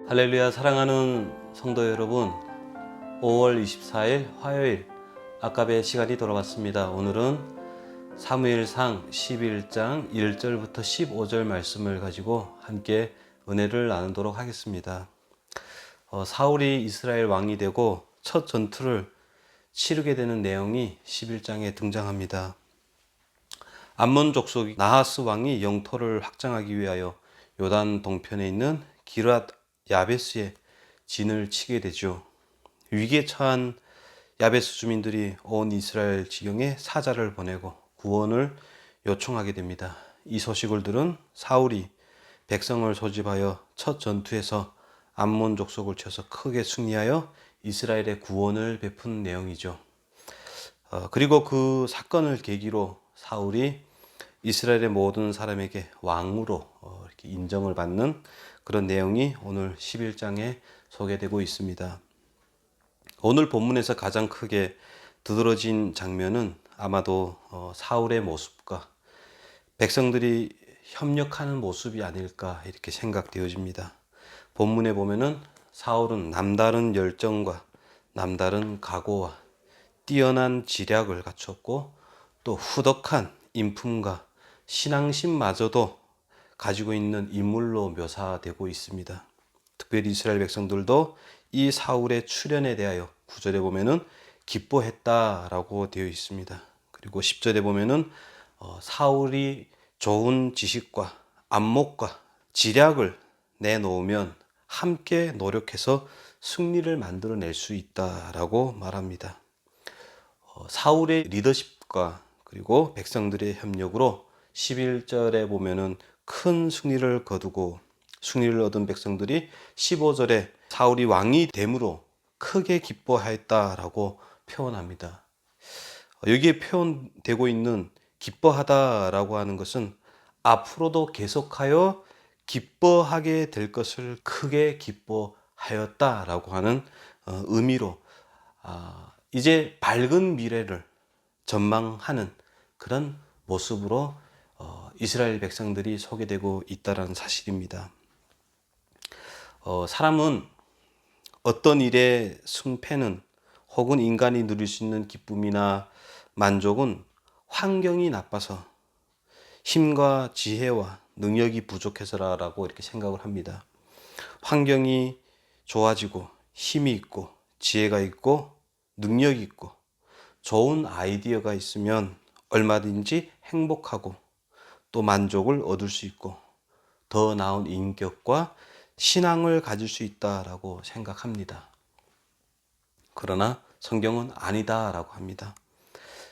할렐루야. 사랑하는 성도 여러분, 5월 24일 화요일 아까의 시간이 돌아왔습니다. 오늘은 사무엘상 11장 1절부터 15절 말씀을 가지고 함께 은혜를 나누도록 하겠습니다. 사울이 이스라엘 왕이 되고 첫 전투를 치르게 되는 내용이 11장에 등장합니다. 암몬 족속 나하스 왕이 영토를 확장하기 위하여 요단 동편에 있는 기럇 야베스에 진을 치게 되죠. 위기에 처한 야베스 주민들이 온 이스라엘 지경에 사자를 보내고 구원을 요청하게 됩니다. 이 소식을 들은 사울이 백성을 소집하여 첫 전투에서 암몬 족속을 쳐서 크게 승리하여 이스라엘의 구원을 베푼 내용이죠. 그리고 그 사건을 계기로 사울이 이스라엘의 모든 사람에게 왕으로 이렇게 인정을 받는 그런 내용이 오늘 11장에 소개되고 있습니다. 오늘 본문에서 가장 크게 두드러진 장면은 아마도 사울의 모습과 백성들이 협력하는 모습이 아닐까 이렇게 생각되어집니다. 본문에 보면은 사울은 남다른 열정과 남다른 각오와 뛰어난 지략을 갖췄고 또 후덕한 인품과 신앙심마저도 가지고 있는 인물로 묘사되고 있습니다. 특별히 이스라엘 백성들도 이 사울의 출현에 대하여 9절에 보면은 기뻐했다라고 되어 있습니다. 그리고 10절에 보면은 사울이 좋은 지식과 안목과 지략을 내놓으면 함께 노력해서 승리를 만들어낼 수 있다라고 말합니다. 사울의 리더십과 그리고 백성들의 협력으로 11절에 보면은 큰 승리를 거두고 승리를 얻은 백성들이 15절에 사울이 왕이 됨으로 크게 기뻐하였다라고 표현합니다. 여기에 표현되고 있는 기뻐하다라고 하는 것은 앞으로도 계속하여 기뻐하게 될 것을 크게 기뻐하였다라고 하는 의미로 이제 밝은 미래를 전망하는 그런 모습으로 이스라엘 백성들이 소개되고 있다는 사실입니다. 사람은 어떤 일의 승패는 혹은 인간이 누릴 수 있는 기쁨이나 만족은 환경이 나빠서 힘과 지혜와 능력이 부족해서라고 이렇게 생각을 합니다. 환경이 좋아지고 힘이 있고 지혜가 있고 능력이 있고 좋은 아이디어가 있으면 얼마든지 행복하고 또 만족을 얻을 수 있고 더 나은 인격과 신앙을 가질 수 있다라고 생각합니다. 그러나 성경은 아니다라고 합니다.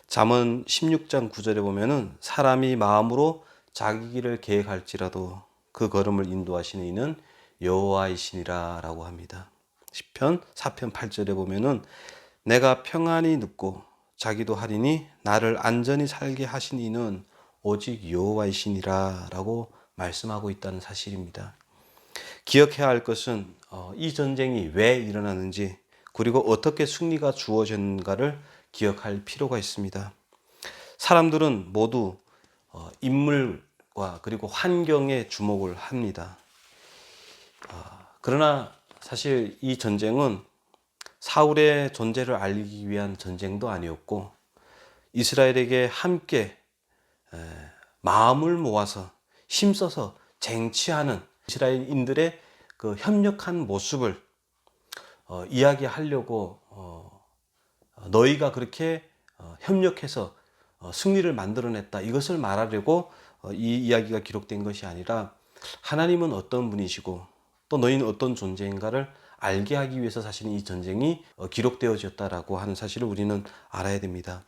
잠언 16장 9절에 보면은 사람이 마음으로 자기 길을 계획할지라도 그 걸음을 인도하시는 이는 여호와이시니라라고 합니다. 시편 4편 8절에 보면은 내가 평안히 눕고 자기도 하리니 나를 안전히 살게 하신 이는 오직 여호와이시니라 라고 말씀하고 있다는 사실입니다. 기억해야 할 것은 이 전쟁이 왜 일어나는지 그리고 어떻게 승리가 주어졌는가를 기억할 필요가 있습니다. 사람들은 모두 인물과 그리고 환경에 주목을 합니다. 그러나 사실 이 전쟁은 사울의 존재를 알리기 위한 전쟁도 아니었고 이스라엘에게 함께 마음을 모아서 힘써서 쟁취하는 이스라엘인들의 그 협력한 모습을 이야기하려고 너희가 그렇게 협력해서 승리를 만들어냈다 이것을 말하려고 이 이야기가 기록된 것이 아니라 하나님은 어떤 분이시고 또 너희는 어떤 존재인가를 알게 하기 위해서 사실 이 전쟁이 기록되어졌다라고 하는 사실을 우리는 알아야 됩니다.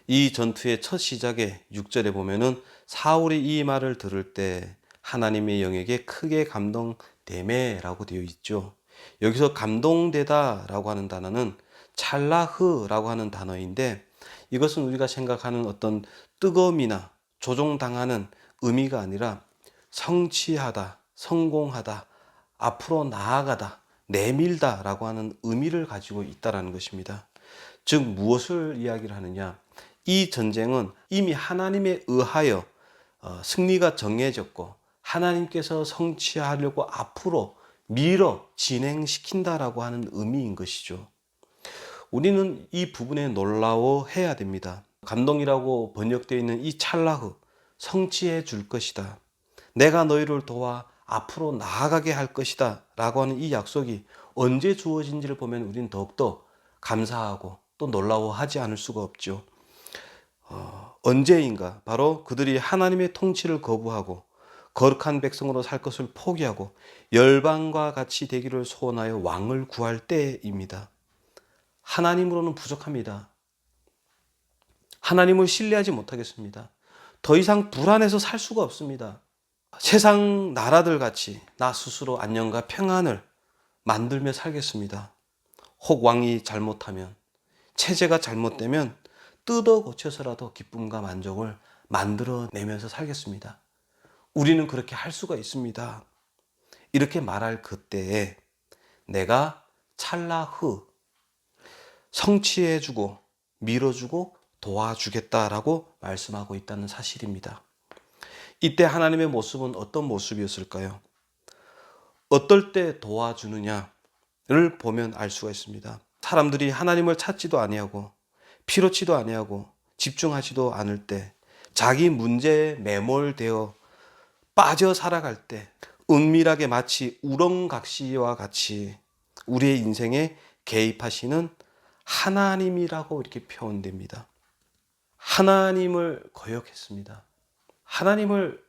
이 전투의 첫 시작에 6절에 보면은 사울이 이 말을 들을 때 하나님의 영에게 크게 감동되매라고 되어 있죠. 여기서 감동되다라고 하는 단어는 찰라흐라고 하는 단어인데 이것은 우리가 생각하는 어떤 뜨거움이나 조종당하는 의미가 아니라 성취하다, 성공하다, 앞으로 나아가다, 내밀다라고 하는 의미를 가지고 있다는 것입니다. 즉 무엇을 이야기를 하느냐? 이 전쟁은 이미 하나님에 의하여 승리가 정해졌고 하나님께서 성취하려고 앞으로 밀어 진행시킨다라고 하는 의미인 것이죠. 우리는 이 부분에 놀라워해야 됩니다. 감동이라고 번역되어 있는 이 찰나흐, 성취해 줄 것이다. 내가 너희를 도와 앞으로 나아가게 할 것이다 라고 하는 이 약속이 언제 주어진지를 보면 우리는 더욱더 감사하고 또 놀라워하지 않을 수가 없죠. 언제인가? 바로 그들이 하나님의 통치를 거부하고 거룩한 백성으로 살 것을 포기하고 열방과 같이 되기를 소원하여 왕을 구할 때입니다. 하나님으로는 부족합니다. 하나님을 신뢰하지 못하겠습니다. 더 이상 불안해서 살 수가 없습니다. 세상 나라들 같이 나 스스로 안녕과 평안을 만들며 살겠습니다. 혹 왕이 잘못하면, 체제가 잘못되면 뜯어 고쳐서라도 기쁨과 만족을 만들어내면서 살겠습니다. 우리는 그렇게 할 수가 있습니다. 이렇게 말할 그때에 내가 찰나흐, 성취해주고 밀어주고 도와주겠다라고 말씀하고 있다는 사실입니다. 이때 하나님의 모습은 어떤 모습이었을까요? 어떨 때 도와주느냐를 보면 알 수가 있습니다. 사람들이 하나님을 찾지도 아니하고 필요치도 아니하고 집중하지도 않을 때, 자기 문제에 매몰되어 빠져 살아갈 때 은밀하게 마치 우렁각시와 같이 우리의 인생에 개입하시는 하나님이라고 이렇게 표현됩니다. 하나님을 거역했습니다. 하나님을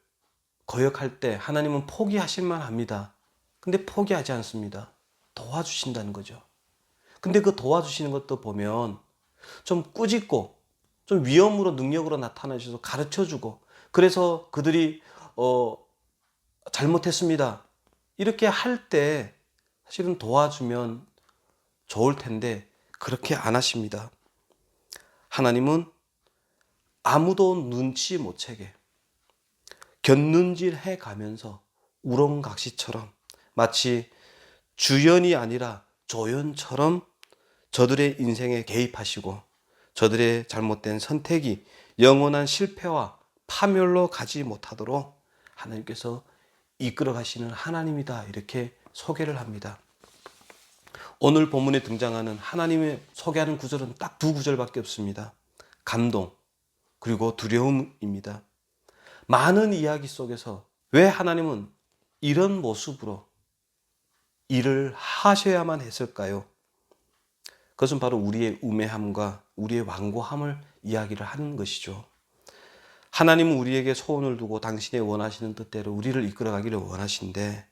거역할 때 하나님은 포기하실 만합니다. 근데 포기하지 않습니다. 도와주신다는 거죠. 근데 그 도와주시는 것도 보면 좀 꾸짖고 좀 위험으로 능력으로 나타나셔서 가르쳐주고, 그래서 그들이 잘못했습니다 이렇게 할 때 사실은 도와주면 좋을 텐데 그렇게 안 하십니다. 하나님은 아무도 눈치 못 채게 곁눈질 해가면서 우렁각시처럼 마치 주연이 아니라 조연처럼 저들의 인생에 개입하시고 저들의 잘못된 선택이 영원한 실패와 파멸로 가지 못하도록 하나님께서 이끌어 가시는 하나님이다, 이렇게 소개를 합니다. 오늘 본문에 등장하는 하나님의 소개하는 구절은 딱 두 구절밖에 없습니다. 감동 그리고 두려움입니다. 많은 이야기 속에서 왜 하나님은 이런 모습으로 일을 하셔야만 했을까요? 그것은 바로 우리의 우매함과 우리의 완고함을 이야기를 하는 것이죠. 하나님은 우리에게 소원을 두고 당신의 원하시는 뜻대로 우리를 이끌어가기를 원하신데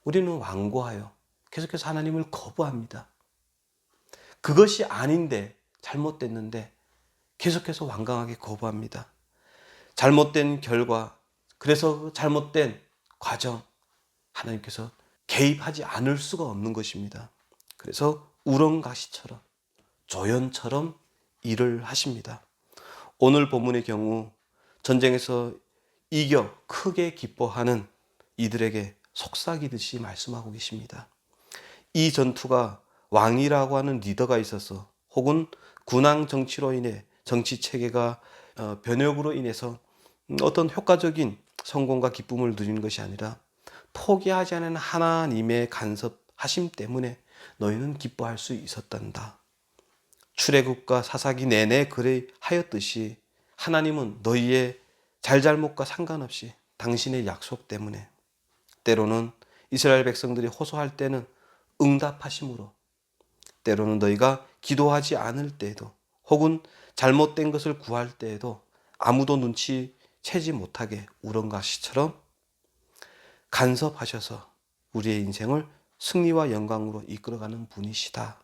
우리는 완고하여 계속해서 하나님을 거부합니다. 그것이 아닌데, 잘못됐는데 계속해서 완강하게 거부합니다. 잘못된 결과, 그래서 잘못된 과정, 하나님께서 개입하지 않을 수가 없는 것입니다. 그래서 우렁가시처럼 조연처럼 일을 하십니다. 오늘 본문의 경우 전쟁에서 이겨 크게 기뻐하는 이들에게 속삭이듯이 말씀하고 계십니다. 이 전투가 왕이라고 하는 리더가 있어서, 혹은 군왕 정치로 인해 정치 체계가 변혁으로 인해서 어떤 효과적인 성공과 기쁨을 누리는 것이 아니라 포기하지 않은 하나님의 간섭하심 때문에 너희는 기뻐할 수 있었단다. 출애굽과 사사기 내내 그래 하였듯이 하나님은 너희의 잘잘못과 상관없이 당신의 약속 때문에, 때로는 이스라엘 백성들이 호소할 때는 응답하심으로, 때로는 너희가 기도하지 않을 때에도, 혹은 잘못된 것을 구할 때에도 아무도 눈치채지 못하게 우렁가시처럼 간섭하셔서 우리의 인생을 승리와 영광으로 이끌어가는 분이시다.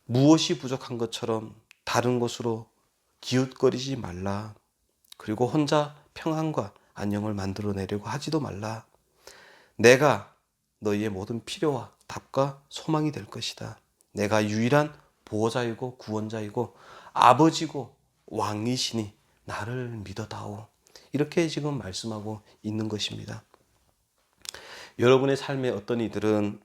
무엇이 부족한 것처럼 다른 곳으로 기웃거리지 말라. 그리고 혼자 평안과 안녕을 만들어내려고 하지도 말라. 내가 너희의 모든 필요와 답과 소망이 될 것이다. 내가 유일한 보호자이고 구원자이고 아버지고 왕이시니 나를 믿어다오. 이렇게 지금 말씀하고 있는 것입니다. 여러분의 삶에 어떤 이들은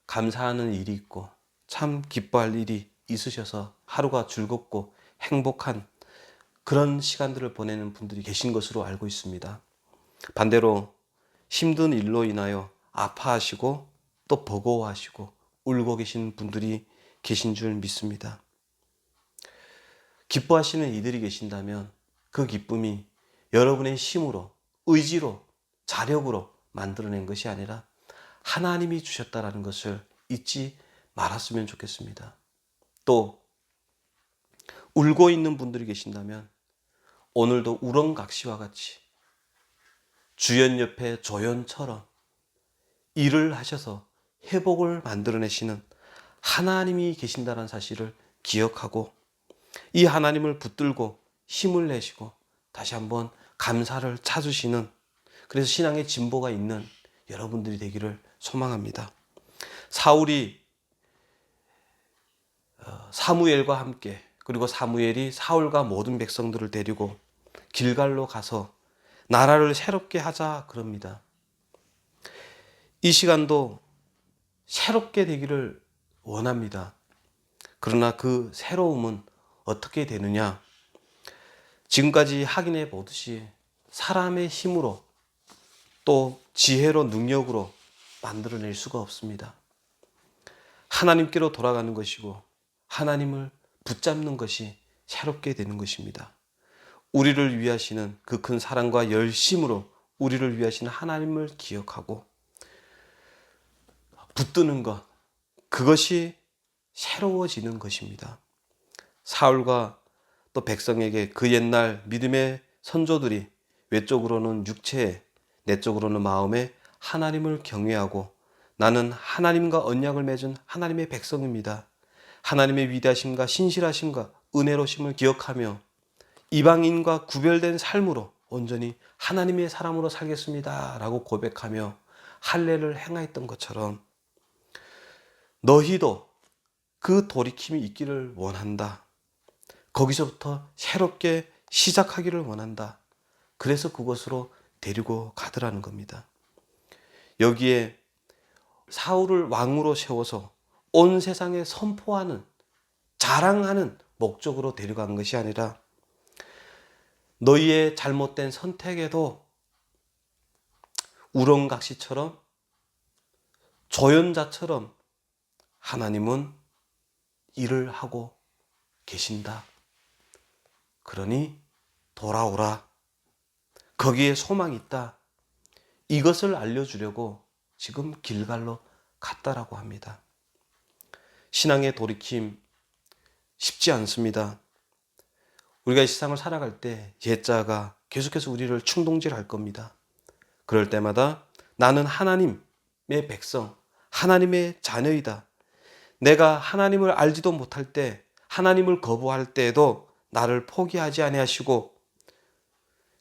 감사하는 일이 있고 참 기뻐할 일이 있으셔서 하루가 즐겁고 행복한 그런 시간들을 보내는 분들이 계신 것으로 알고 있습니다. 반대로 힘든 일로 인하여 아파하시고 또 버거워하시고 울고 계신 분들이 계신 줄 믿습니다. 기뻐하시는 이들이 계신다면 그 기쁨이 여러분의 힘으로, 의지로, 자력으로 만들어낸 것이 아니라 하나님이 주셨다라는 것을 잊지 말았으면 좋겠습니다. 또 울고 있는 분들이 계신다면 오늘도 우렁각시와 같이 주연 옆에 조연처럼 일을 하셔서 회복을 만들어내시는 하나님이 계신다는 사실을 기억하고 이 하나님을 붙들고 힘을 내시고 다시 한번 감사를 찾으시는, 그래서 신앙의 진보가 있는 여러분들이 되기를 소망합니다. 사울이 사무엘과 함께, 그리고 사무엘이 사울과 모든 백성들을 데리고 길갈로 가서 나라를 새롭게 하자 그럽니다. 이 시간도 새롭게 되기를 원합니다. 그러나 그 새로움은 어떻게 되느냐? 지금까지 확인해 보듯이 사람의 힘으로 또 지혜로 능력으로 만들어낼 수가 없습니다. 하나님께로 돌아가는 것이고 하나님을 붙잡는 것이 새롭게 되는 것입니다. 우리를 위하시는 그 큰 사랑과 열심으로 우리를 위하시는 하나님을 기억하고 붙드는 것, 그것이 새로워지는 것입니다. 사울과 또 백성에게 그 옛날 믿음의 선조들이 외적으로는 육체에, 내적으로는 마음에 하나님을 경외하고 나는 하나님과 언약을 맺은 하나님의 백성입니다. 하나님의 위대하심과 신실하심과 은혜로심을 기억하며 이방인과 구별된 삶으로 온전히 하나님의 사람으로 살겠습니다 라고 고백하며 할례를 행하였던 것처럼 너희도 그 돌이킴이 있기를 원한다. 거기서부터 새롭게 시작하기를 원한다. 그래서 그곳으로 데리고 가더라는 겁니다. 여기에 사울을 왕으로 세워서 온 세상에 선포하는, 자랑하는 목적으로 데려간 것이 아니라 너희의 잘못된 선택에도 우렁각시처럼 조연자처럼 하나님은 일을 하고 계신다. 그러니 돌아오라. 거기에 소망이 있다. 이것을 알려주려고 지금 길갈로 갔다라고 합니다. 신앙의 돌이킴 쉽지 않습니다. 우리가 이 세상을 살아갈 때 옛자가 계속해서 우리를 충동질할 겁니다. 그럴 때마다 나는 하나님의 백성, 하나님의 자녀이다. 내가 하나님을 알지도 못할 때, 하나님을 거부할 때에도 나를 포기하지 아니하시고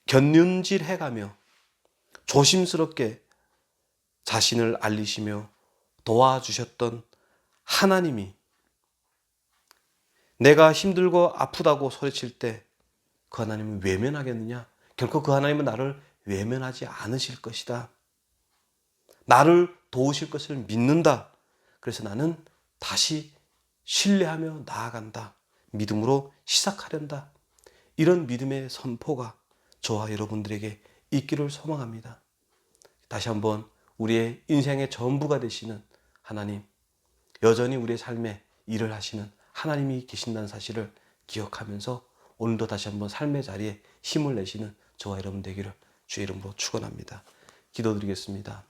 곁눈질해가며 조심스럽게 자신을 알리시며 도와주셨던 하나님이 내가 힘들고 아프다고 소리칠 때 그 하나님은 외면하겠느냐? 결코 그 하나님은 나를 외면하지 않으실 것이다. 나를 도우실 것을 믿는다. 그래서 나는 다시 신뢰하며 나아간다. 믿음으로 시작하련다. 이런 믿음의 선포가 저와 여러분들에게 있기를 소망합니다. 다시 한번 우리의 인생의 전부가 되시는 하나님, 여전히 우리의 삶에 일을 하시는 하나님이 계신다는 사실을 기억하면서 오늘도 다시 한번 삶의 자리에 힘을 내시는 저와 여러분 되기를 주의 이름으로 축원합니다. 기도드리겠습니다.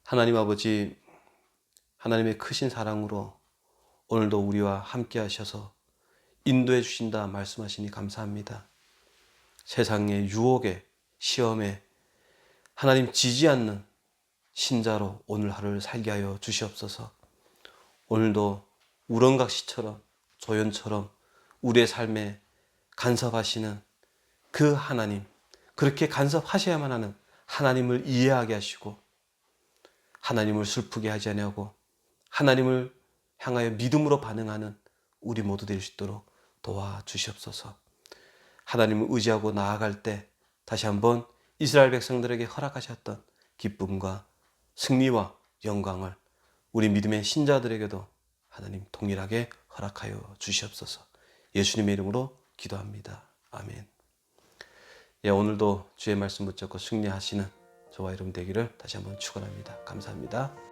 하나님 아버지, 하나님의 크신 사랑으로 오늘도 우리와 함께 하셔서 인도해 주신다 말씀하시니 감사합니다. 세상의 유혹에, 시험에 하나님 지지 않는 신자로 오늘 하루를 살게 하여 주시옵소서. 오늘도 우렁각시처럼 조연처럼 우리의 삶에 간섭하시는 그 하나님, 그렇게 간섭하셔야만 하는 하나님을 이해하게 하시고 하나님을 슬프게 하지 아니하고 하나님을 향하여 믿음으로 반응하는 우리 모두 될 수 있도록 도와주시옵소서. 하나님을 의지하고 나아갈 때 다시 한번 이스라엘 백성들에게 허락하셨던 기쁨과 승리와 영광을 우리 믿음의 신자들에게도 하나님 동일하게 허락하여 주시옵소서. 예수님의 이름으로 기도합니다. 아멘. 오늘도 주의 말씀 붙잡고 승리하시는 저와 여러분 되기를 다시 한번 축원합니다. 감사합니다.